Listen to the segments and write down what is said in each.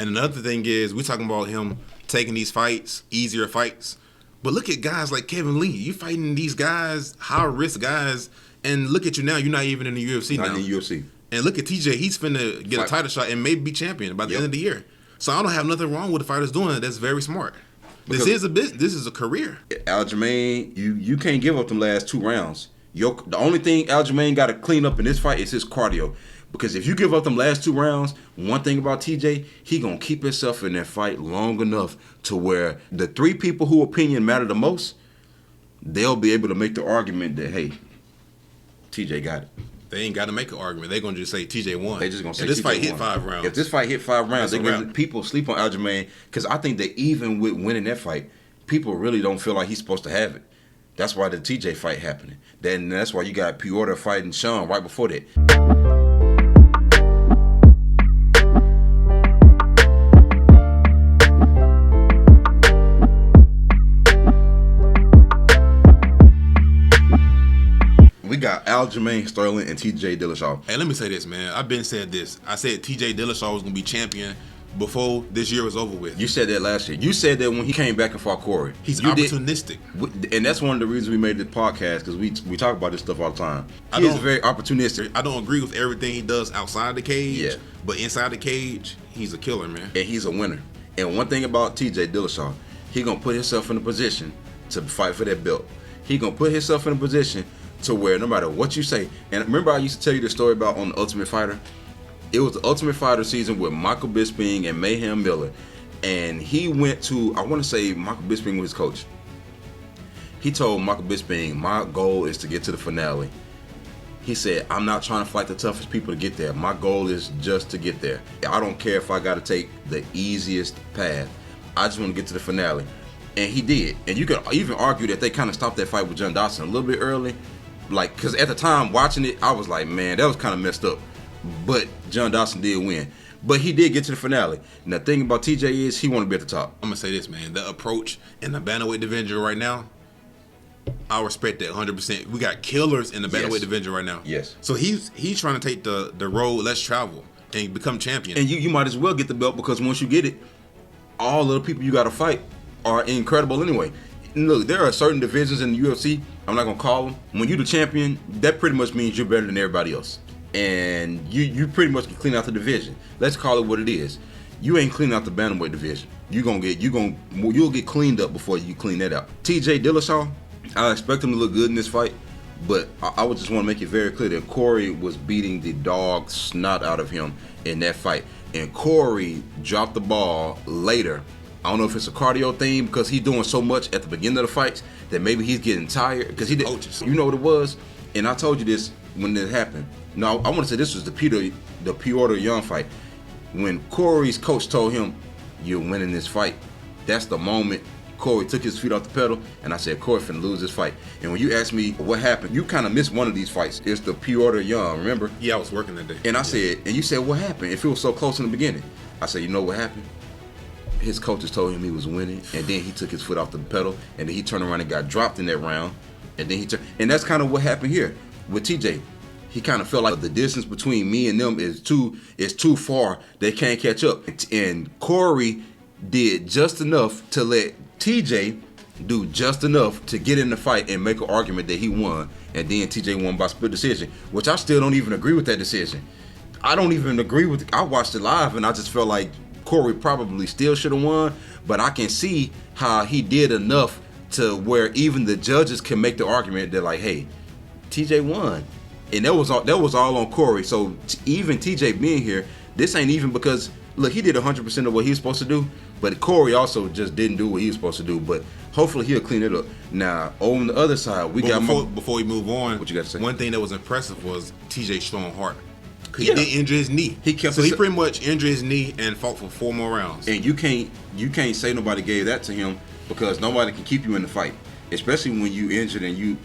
And another thing is, we're talking about him taking these fights, easier fights. But look at guys like Kevin Lee. You fighting these guys, high-risk guys, and look at you now. You're not even in the UFC now. Not in the UFC. And look at TJ. He's finna get a title shot and maybe be champion by the end of the year. So I don't have nothing wrong with the fighters doing it. That's very smart. Because this is a business. This is a career. Aljamain, you can't give up them last 2 rounds. The only thing Aljamain got to clean up in this fight is his cardio. Because if you give up them last 2 rounds, one thing about TJ, he gonna keep himself in that fight long enough to where the 3 people who opinion matter the most, they'll be able to make the argument that, hey, TJ got it. They ain't got to make an argument. They're going to just say TJ won. They just going to say this TJ fight won. hit 5 rounds. If this fight hit 5 rounds, they're going to people sleep on Aljamain because I think that even with winning that fight, people really don't feel like he's supposed to have it. That's why the TJ fight happening. Then that's why you got Piotr fighting Sean right before that. We got Aljamain Sterling and TJ Dillashaw. Hey, let me say this, man. I've been said this. I said TJ Dillashaw was going to be champion before this year was over with. You said that last year. You said that when he came back and fought Corey. He's opportunistic. And that's one of the reasons we made this podcast, because we talk about this stuff all the time. He is very opportunistic. I don't agree with everything he does outside the cage, but inside the cage, he's a killer, man. And he's a winner. And one thing about TJ Dillashaw, he going to put himself in a position to fight for that belt. He going to put himself in a position to where no matter what you say, and remember I used to tell you the story about on The Ultimate Fighter? It was the Ultimate Fighter season with Michael Bisping and Mayhem Miller. And he went to, I want to say Michael Bisping was his coach. He told Michael Bisping, my goal is to get to the finale. He said, I'm not trying to fight the toughest people to get there. My goal is just to get there. I don't care if I got to take the easiest path. I just want to get to the finale. And he did. And you could even argue that they kind of stopped that fight with John Dodson a little bit early. Like, because at the time watching it, I was like, man, that was kind of messed up. But John Dodson did win. But he did get to the finale. And the thing about TJ is he want to be at the top. I'm going to say this, man. The approach in the bantamweight division right now, I respect that 100%. We got killers in the bantamweight division right now. Yes. So he's trying to take the road, let's travel, and become champion. And you might as well get the belt, because once you get it, all of the people you got to fight are incredible anyway. Look, there are certain divisions in the UFC, I'm not going to call them. When you're the champion, that pretty much means you're better than everybody else. And you pretty much can clean out the division. Let's call it what it is. You ain't cleaning out the bantamweight division. You'll get cleaned up before you clean that out. TJ Dillashaw, I expect him to look good in this fight, but I would just want to make it very clear that Corey was beating the dog snot out of him in that fight. And Corey dropped the ball later. I don't know if it's a cardio thing, because he's doing so much at the beginning of the fights that maybe he's getting tired. Because he did, you know what it was? And I told you this when it happened. No, I want to say this was the Piotr Young fight. When Corey's coach told him, you're winning this fight, that's the moment Corey took his feet off the pedal, and I said, Corey finna lose this fight. And when you asked me what happened, you kind of missed one of these fights. It's the Piotr Young, remember? Yeah, I was working that day. And I said, and you said, what happened? If it was so close in the beginning. I said, you know what happened? His coaches told him he was winning, and then he took his foot off the pedal, and then he turned around and got dropped in that round, and then and that's kind of what happened here with TJ. He kind of felt like the distance between me and them is too far. They can't catch up. And Corey did just enough to let TJ do just enough to get in the fight and make an argument that he won, and then TJ won by split decision, which I still don't even agree with that decision. I don't even agree with it. I watched it live, and I just felt like Corey probably still should have won, but I can see how he did enough to where even the judges can make the argument that, like, hey, TJ won. And that was all on Corey. So even TJ being here, this ain't even because, look, he did 100% of what he was supposed to do, but Corey also just didn't do what he was supposed to do. But hopefully he'll clean it up. Now, on the other side, before we move on, what you got to say? One thing that was impressive was TJ strong heart. He didn't injure his knee. He pretty much injured his knee and fought for 4 more rounds. And you can't say nobody gave that to him, because nobody can keep you in the fight, especially when you injured and you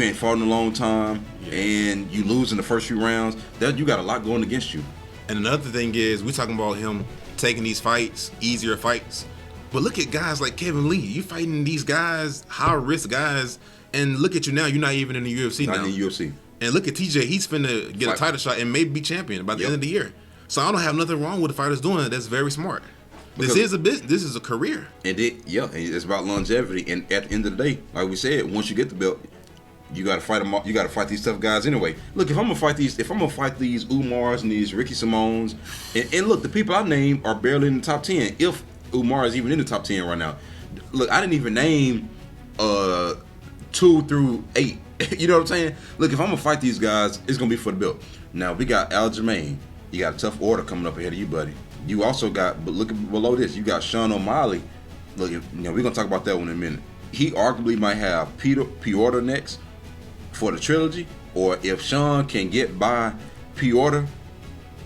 ain't fought in a long time, and you lose in the first few rounds. That you got a lot going against you. And another thing is, we're talking about him taking these fights, easier fights. But look at guys like Kevin Lee. You fighting these guys, high risk guys, and look at you now. You're not even in the UFC now. Not in the UFC. And look at TJ. He's finna get a title shot and maybe be champion by the end of the year. So I don't have nothing wrong with the fighters doing it. That's very smart. This is a business. This is a career. And it's about longevity. And at the end of the day, like we said, once you get the belt, you gotta fight them. You gotta fight these tough guys anyway. Look, if I'm gonna fight these Umars and these Ricky Simones, and look, the people I named are barely in the top 10. If Umar is even in the top 10 right now. Look, I didn't even name 2 through 8. You know what I'm saying? Look, if I'm gonna fight these guys, it's gonna be for the belt. Now we got Aljamain. You got a tough order coming up ahead of you, buddy. You also got, but look below this, you got Sean O'Malley. Look, we're gonna talk about that one in a minute. He arguably might have Piotr next for the trilogy, or if Sean can get by Piotr,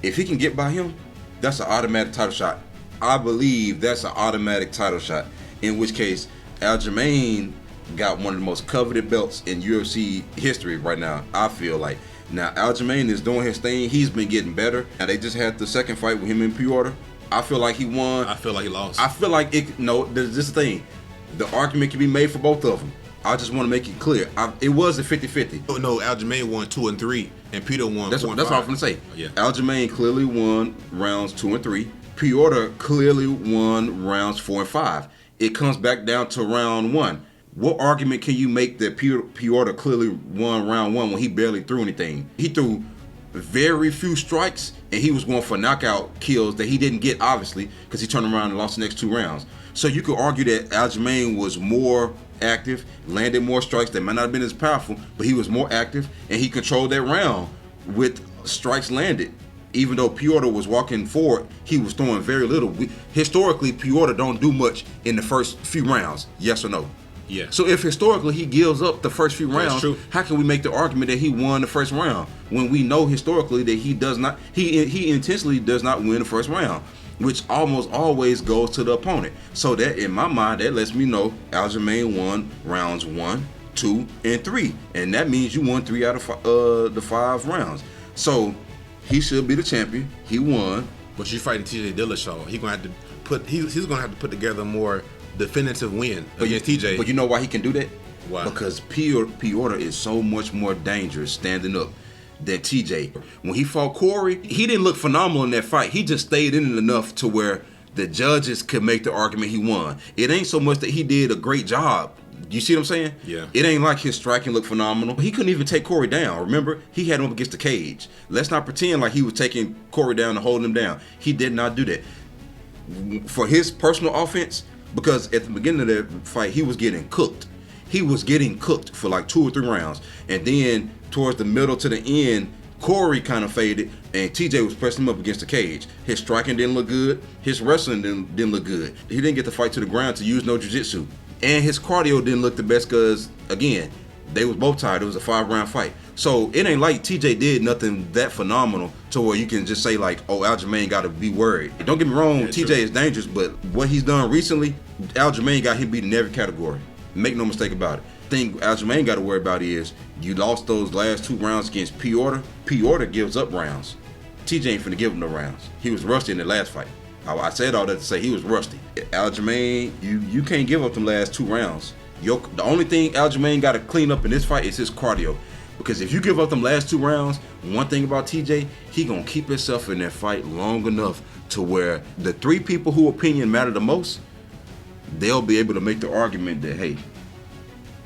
if he can get by him, that's an automatic title shot. I believe that's an automatic title shot. In which case, Aljamain got one of the most coveted belts in UFC history right now, I feel like. Now, Aljamain is doing his thing. He's been getting better. Now, they just had the second fight with him and Piotr. I feel like he won. I feel like he lost. I feel like there's this thing. The argument can be made for both of them. I just want to make it clear. It was a 50-50. No, Aljamain won 2 and 3, and Peter won 4 and 5. That's what I'm going to say. Yeah. Aljamain clearly won rounds 2 and 3. Piotr clearly won rounds 4 and 5. It comes back down to round 1. What argument can you make that Piotr clearly won round 1 when he barely threw anything? He threw very few strikes, and he was going for knockout kills that he didn't get, obviously, because he turned around and lost the next 2 rounds. So you could argue that Aljamain was more active, landed more strikes that might not have been as powerful, but he was more active, and he controlled that round with strikes landed. Even though Piotr was walking forward, he was throwing very little. Historically, Piotr don't do much in the first few rounds. Yes or no? Yeah. So if historically he gives up the first few rounds, how can we make the argument that he won the first round when we know historically that he does not? He intentionally does not win the first round, which almost always goes to the opponent. So that in my mind, that lets me know Aljamain won rounds 1, 2, and 3, and that means you won 3 out of the 5 rounds. So he should be the champion. He won. But you're fighting TJ Dillashaw. He's gonna have to put together a more definitive win against TJ. But you know why he can do that? Why? Because Piotr is so much more dangerous standing up than TJ. When he fought Corey, he didn't look phenomenal in that fight. He just stayed in it enough to where the judges could make the argument he won. It ain't so much that he did a great job. You see what I'm saying? Yeah. It ain't like his striking looked phenomenal. He couldn't even take Corey down. Remember? He had him up against the cage. Let's not pretend like he was taking Corey down and holding him down. He did not do that. For his personal offense, because at the beginning of that fight, he was getting cooked. He was getting cooked for like 2 or 3 rounds. And then towards the middle to the end, Corey kind of faded, and TJ was pressing him up against the cage. His striking didn't look good. His wrestling didn't look good. He didn't get the fight to the ground to use no jiu-jitsu. And his cardio didn't look the best because, again, they was both tired. It was a 5-round fight. So it ain't like TJ did nothing that phenomenal to where you can just say like, oh, Aljamain got to be worried. Don't get me wrong, yeah, TJ is dangerous, but what he's done recently, Aljamain got him beat in every category. Make no mistake about it. The thing Aljamain got to worry about is you lost those last 2 rounds against Piotr. Piotr gives up rounds. TJ ain't finna give him no rounds. He was rusty in the last fight. I said all that to say he was rusty. Aljamain, you can't give up them last 2 rounds. The only thing Aljamain got to clean up in this fight is his cardio. Because if you give up them last 2 rounds, one thing about TJ, he gonna keep himself in that fight long enough to where the 3 people who opinion matter the most, they'll be able to make the argument that, hey,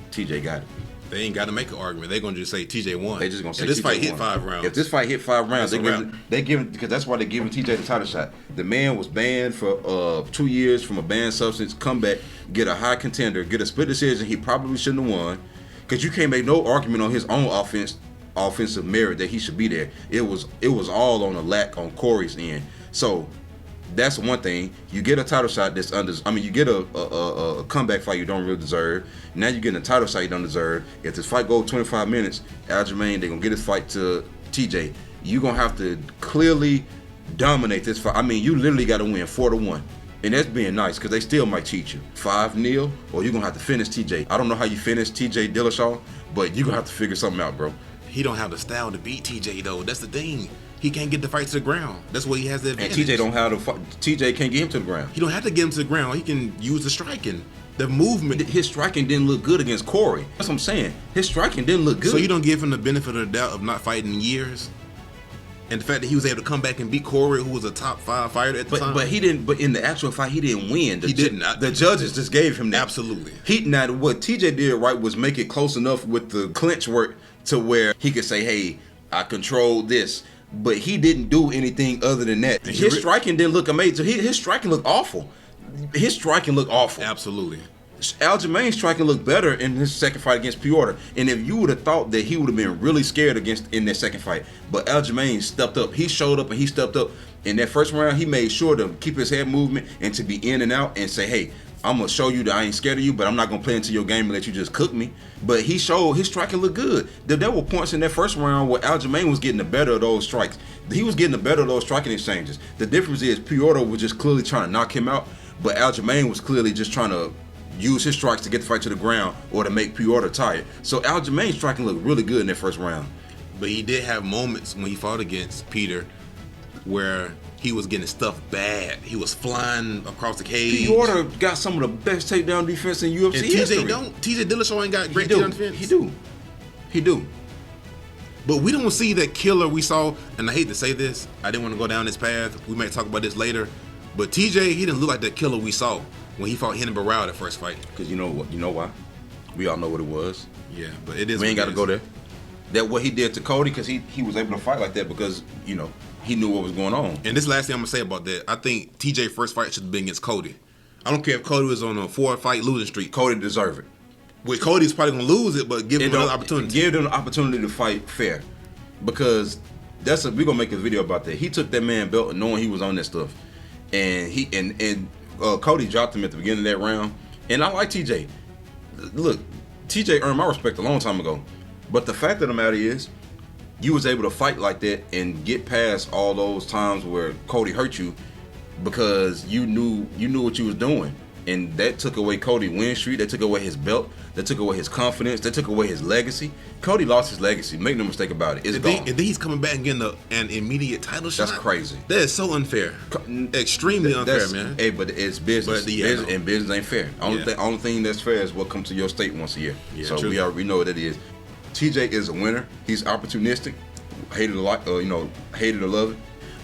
TJ got it. They ain't got to make an argument. They're gonna just say TJ won. They just gonna say this TJ fight won. hit 5 rounds. If this fight hit 5 rounds, they give because that's why they're giving TJ the title shot. The man was banned for 2 years from a banned substance. Come back, get a high contender, get a split decision. He probably shouldn't have won. Because you can't make no argument on his own offensive merit that he should be there. It was all on a lack on Corey's end. So that's one thing. You get a title shot that's you get a comeback fight you don't really deserve. Now you're getting a title shot you don't deserve. If this fight goes 25 minutes, Aljamain, they're gonna get this fight to TJ. You're gonna have to clearly dominate this fight. I mean, you literally gotta win 4-1. And that's being nice because they still might cheat you. 5-0, or you're going to have to finish TJ. I don't know how you finish TJ Dillashaw, but you're going to have to figure something out, bro. He don't have the style to beat TJ, though. That's the thing. He can't get the fight to the ground. That's what he has the advantage. And TJ don't have TJ can't get him to the ground. He don't have to get him to the ground. He can use the striking, the movement. His striking didn't look good against Corey. That's what I'm saying. His striking didn't look good. So you don't give him the benefit of the doubt of not fighting in years? And the fact that he was able to come back and beat Corey, who was a top 5 fighter at the time. But he didn't. But in the actual fight, he didn't win. He didn't. The judges just gave him that. Absolutely. Now what TJ did right was make it close enough with the clinch work to where he could say, "Hey, I controlled this." But he didn't do anything other than that. His striking didn't look amazing. His striking looked awful. Absolutely. Aljamain's striking looked better in his second fight against Piotr. And if you would have thought that he would have been really scared in that second fight, but Aljamain stepped up. He showed up and he stepped up. In that first round, he made sure to keep his head movement and to be in and out and say, "Hey, I'm going to show you that I ain't scared of you, but I'm not going to play into your game and let you just cook me." But he showed his striking looked good. There were points in that first round where Aljamain was getting the better of those strikes. He was getting the better of those striking exchanges. The difference is Piotr was just clearly trying to knock him out, but Aljamain was clearly just trying to use his strikes to get the fight to the ground or to make Piotr tired. So Aljamain's striking looked really good in that first round. But he did have moments when he fought against Peter where he was getting stuff bad. He was flying across the cage. Piotr got some of the best takedown defense in UFC history. TJ Dillashaw ain't got great takedown defense. He do. But we don't see that killer we saw, and I hate to say this, I didn't want to go down this path. We might talk about this later. But TJ, he didn't look like that killer we saw when he fought Henry Barral that first fight. Because you know what? You know why? We all know what it was. Yeah, but it is. We ain't got to go there. That what he did to Cody, because he was able to fight like that because, you know, he knew what was going on. And this last thing I'm going to say about that, I think TJ first fight should have been against Cody. I don't care if Cody was on a 4-fight losing streak. Cody deserved it. Which Cody's probably going to lose it, but give him another opportunity. Give them the opportunity to fight fair. Because we're going to make a video about that. He took that man belt knowing he was on that stuff. And Cody dropped him at the beginning of that round. And I like TJ. Look, TJ earned my respect a long time ago. But the fact of the matter is, you was able to fight like that and get past all those times where Cody hurt you because you knew what you was doing. And that took away Cody's win streak. That took away his belt. That took away his confidence. That took away his legacy. Cody lost his legacy. Make no mistake about it. It's gone. And then he's coming back and getting an immediate title shot. That's crazy. That is so unfair. Extremely unfair, man. Hey, but it's business. And business ain't fair. Only thing that's fair is what comes to your state once a year. Yeah, so we already know what it is. TJ is a winner. He's opportunistic. Hated or love it.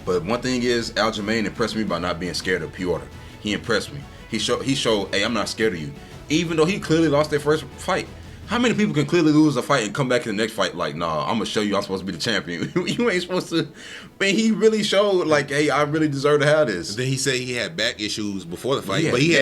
But one thing is, Aljamain impressed me by not being scared of Piotr. He impressed me. He showed, hey, I'm not scared of you. Even though he clearly lost that first fight. How many people can clearly lose a fight and come back in the next fight like, nah, I'm going to show you I'm supposed to be the champion. You ain't supposed to. Man, he really showed like, hey, I really deserve to have this. And then he said he had back issues before the fight. He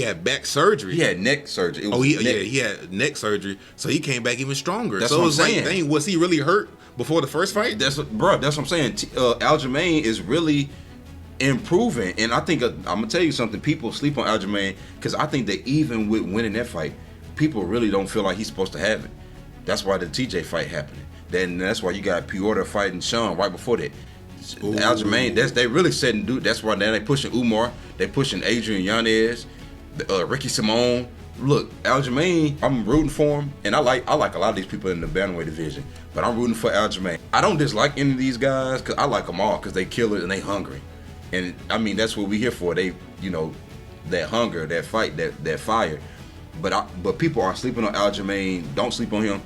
had back surgery. He had neck surgery. He had neck surgery. So he came back even stronger. That's what I'm saying. Like, dang, was he really hurt before the first fight? That's what I'm saying. Aljamain is really improving, and I think I'm gonna tell you something. People sleep on Aljamain because I think that even with winning that fight, people really don't feel like he's supposed to have it. That's why the TJ fight happened. Then that's why you got Piotr fighting Sean right before that. Aljamain, they really setting dude. That's why now they pushing Umar, they pushing Adrian Yanez, Ricky Simone. Look, Aljamain, I'm rooting for him, and I like a lot of these people in the bantamweight division, but I'm rooting for Aljamain. I don't dislike any of these guys because I like them all because they killers and they hungry. And I mean, that's what we here for. They, that hunger, that fight, that fire. But people are sleeping on Aljamain. Don't sleep on him.